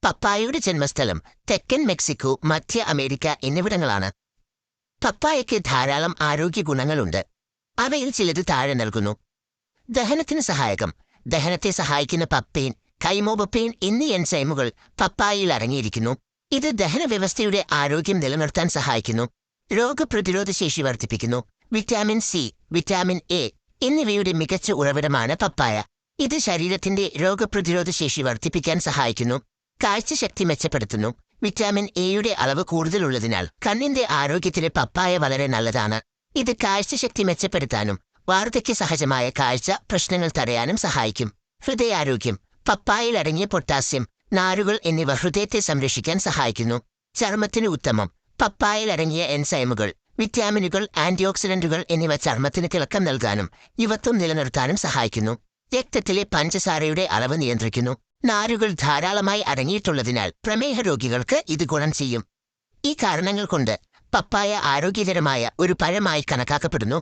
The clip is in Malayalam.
പപ്പായയുടെ ജന്മസ്ഥലം തെക്കൻ മെക്സിക്കോ, മധ്യ അമേരിക്ക എന്നിവിടങ്ങളാണ്. പപ്പായയ്ക്ക് ധാരാളം ആരോഗ്യ ഗുണങ്ങളുണ്ട്. അവയിൽ ചിലത് താഴെ നൽകുന്നു. ദഹനത്തിന് സഹായകം. ദഹനത്തെ സഹായിക്കുന്ന പപ്പൈൻ, കൈമോബപ്പൈൻ എന്നീ എൻസൈമുകൾ പപ്പായയിൽ അടങ്ങിയിരിക്കുന്നു. ഇത് ദഹനവ്യവസ്ഥയുടെ ആരോഗ്യം നിലനിർത്താൻ സഹായിക്കുന്നു. രോഗപ്രതിരോധ ശേഷി വർദ്ധിപ്പിക്കുന്നു. വിറ്റാമിൻ സി, വിറ്റാമിൻ എ എന്നിവയുടെ മികച്ച ഉറവിടമാണ് പപ്പായ. ഇത് ശരീരത്തിന്റെ രോഗപ്രതിരോധ ശേഷി വർദ്ധിപ്പിക്കാൻ സഹായിക്കുന്നു. കാഴ്ചശക്തി മെച്ചപ്പെടുത്തുന്നു. വിറ്റാമിൻ എയുടെ അളവ് കൂടുതലുള്ളതിനാൽ കണ്ണിന്റെ ആരോഗ്യത്തിന് പപ്പായ വളരെ നല്ലതാണ്. ഇത് കാഴ്ചശക്തി മെച്ചപ്പെടുത്താനും വാർദ്ധക്യ സഹജമായ കാഴ്ച പ്രശ്നങ്ങൾ തടയാനും സഹായിക്കും. ഹൃദയാരോഗ്യം. പപ്പായയിൽ അടങ്ങിയ പൊട്ടാസ്യം, നാരുകൾ എന്നിവ ഹൃദയത്തെ സംരക്ഷിക്കാൻ സഹായിക്കുന്നു. ചർമ്മത്തിന് ഉത്തമം. പപ്പായയിൽ അടങ്ങിയ എൻസൈമുകൾ, വിറ്റാമിനുകൾ, ആന്റിഓക്സിഡന്റുകൾ എന്നിവ ചർമ്മത്തിന് തിളക്കം നൽകാനും യുവത്വം നിലനിർത്താനും സഹായിക്കുന്നു. രക്തത്തിലെ പഞ്ചസാരയുടെ അളവ് നിയന്ത്രിക്കുന്നു. നാരുകൾ ധാരാളമായി അടങ്ങിയിട്ടുള്ളതിനാൽ പ്രമേഹ രോഗികൾക്ക് ഇത് ഗുണം ചെയ്യും. ഈ കാരണങ്ങൾ കൊണ്ട് പപ്പായ ആരോഗ്യകരമായ ഒരു പഴമായി കണക്കാക്കപ്പെടുന്നു.